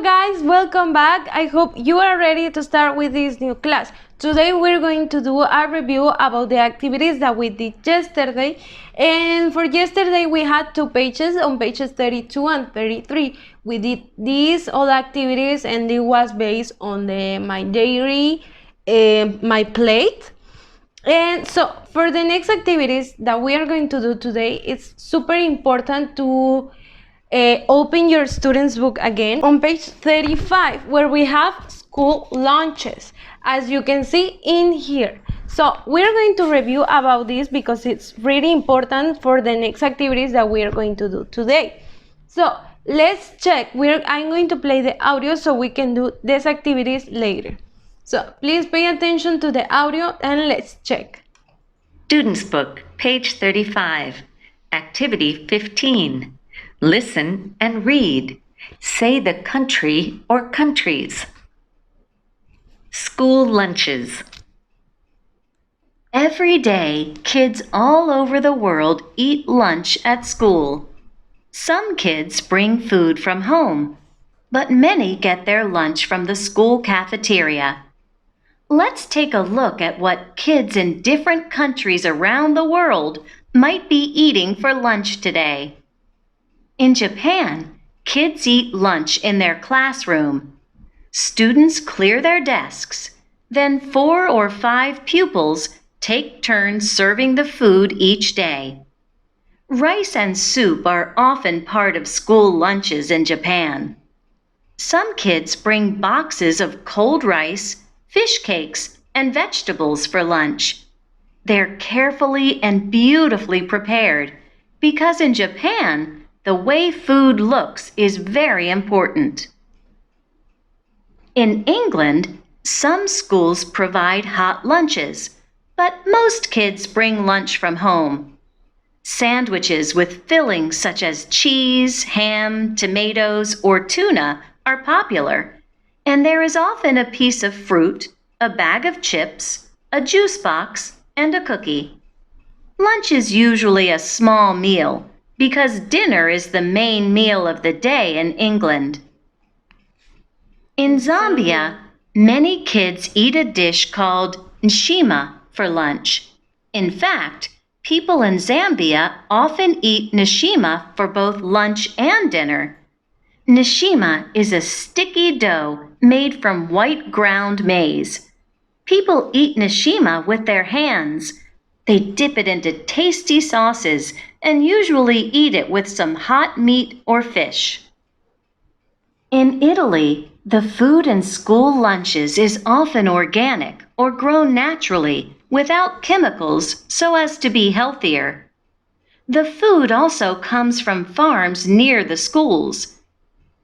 Hello guys, welcome back. I hope you are ready to start with this new class. Today we're going to do a review about the activities that we did yesterday. And for yesterday we had two pages, on pages 32 and 33. We did these all activities and it was based on my diary, my plate. And so for the next activities that we are going to do today, it's super important to open your student's book again on page 35 where we have school lunches, as you can see in here. So we're going to review about this because it's really important for the next activities that we are going to do today. So let's check. I'm going to play the audio so we can do these activities later. So please pay attention to the audio and let's check. Student's Book, page 35, Activity 15. Listen and read. Say the country or countries. School lunches. Every day, kids all over the world eat lunch at school. Some kids bring food from home, but many get their lunch from the school cafeteria. Let's take a look at what kids in different countries around the world might be eating for lunch today. In Japan, kids eat lunch in their classroom. Students clear their desks, then 4 or 5 pupils take turns serving the food each day. Rice and soup are often part of school lunches in Japan. Some kids bring boxes of cold rice, fish cakes, and vegetables for lunch. They're carefully and beautifully prepared because in Japan, the way food looks is very important. In England, some schools provide hot lunches, but most kids bring lunch from home. Sandwiches with fillings such as cheese, ham, tomatoes, or tuna are popular, and there is often a piece of fruit, a bag of chips, a juice box, and a cookie. Lunch is usually a small meal, because dinner is the main meal of the day in England. In Zambia, many kids eat a dish called nshima for lunch. In fact, people in Zambia often eat nshima for both lunch and dinner. Nshima is a sticky dough made from white ground maize. People eat nshima with their hands. They dip it into tasty sauces and usually eat it with some hot meat or fish. In Italy, the food in school lunches is often organic or grown naturally without chemicals so as to be healthier. The food also comes from farms near the schools.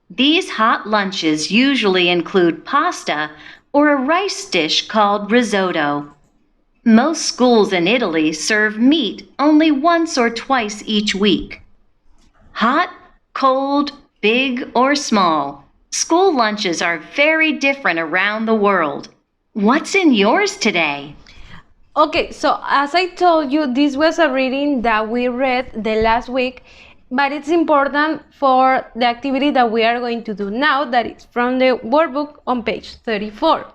These hot lunches usually include pasta or a rice dish called risotto. Most schools in Italy serve meat only once or twice each week. Hot, cold, big, or small, school lunches are very different around the world. What's in yours today? Okay, so as I told you, this was a reading that we read the last week, but it's important for the activity that we are going to do now, that is from the workbook on page 34.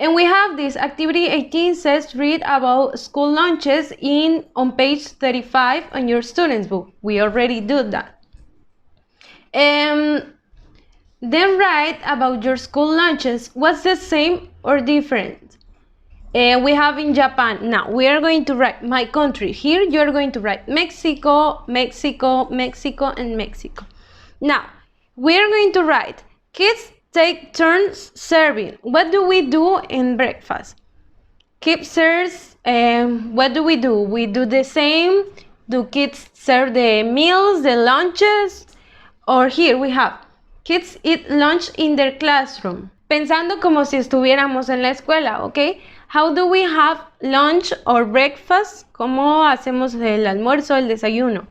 And we have this activity 18 says read about school lunches on page 35 on your student's book. We already did that. Then write about your school lunches. What's the same or different? We have in Japan. Now we are going to write my country. Here you are going to write Mexico, Mexico, Mexico, and Mexico. Now we are going to write kids take turns serving. What do we do in breakfast? Kids serve. What do? We do the same. Do kids serve the meals, the lunches? Or here we have kids eat lunch in their classroom. Pensando como si estuviéramos en la escuela, ¿ok? How do we have lunch or breakfast? ¿Cómo hacemos el almuerzo, el desayuno?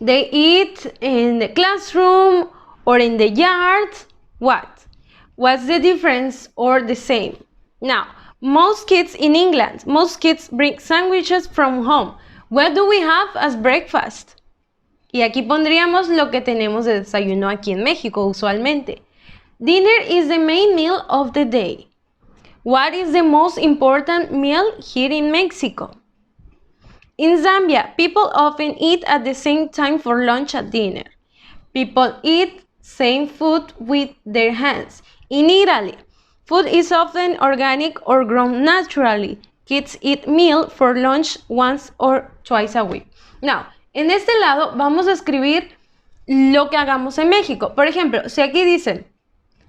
They eat in the classroom or in the yard. What's the difference or the same? Now, most kids in England, most kids bring sandwiches from home. What do we have as breakfast? Y aquí pondríamos lo que tenemos de desayuno aquí en México usualmente. Dinner is the main meal of the day. What is the most important meal here in Mexico? In Zambia, people often eat at the same time for lunch and dinner. People eat same food with their hands. In Italy, food is often organic or grown naturally. Kids eat meal for lunch once or twice a week. Now, en este lado vamos a escribir lo que hagamos en México. Por ejemplo, si aquí dicen,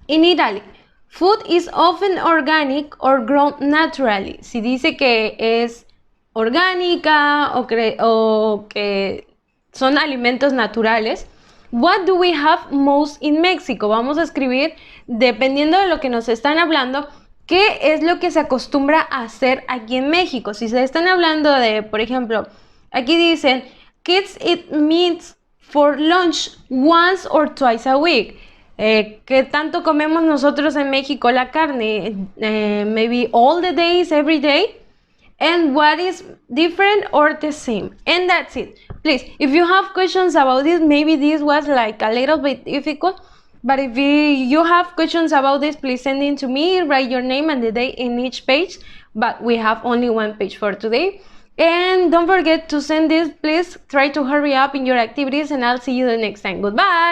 in Italy, food is often organic or grown naturally. Si dice que es orgánica o que son alimentos naturales. What do we have most in Mexico? Vamos a escribir, dependiendo de lo que nos están hablando, qué es lo que se acostumbra a hacer aquí en México. Si se están hablando de, por ejemplo, aquí dicen, kids eat meat for lunch once or twice a week. ¿Qué tanto comemos nosotros en México la carne? Maybe all the days, every day. And what is different or the same? And that's it. Please, if you have questions about this, maybe this was like a little bit difficult, but if you have questions about this, please send it to me, write your name and the day in each page, but we have only one page for today. And don't forget to send this, please try to hurry up in your activities and I'll see you the next time. Goodbye!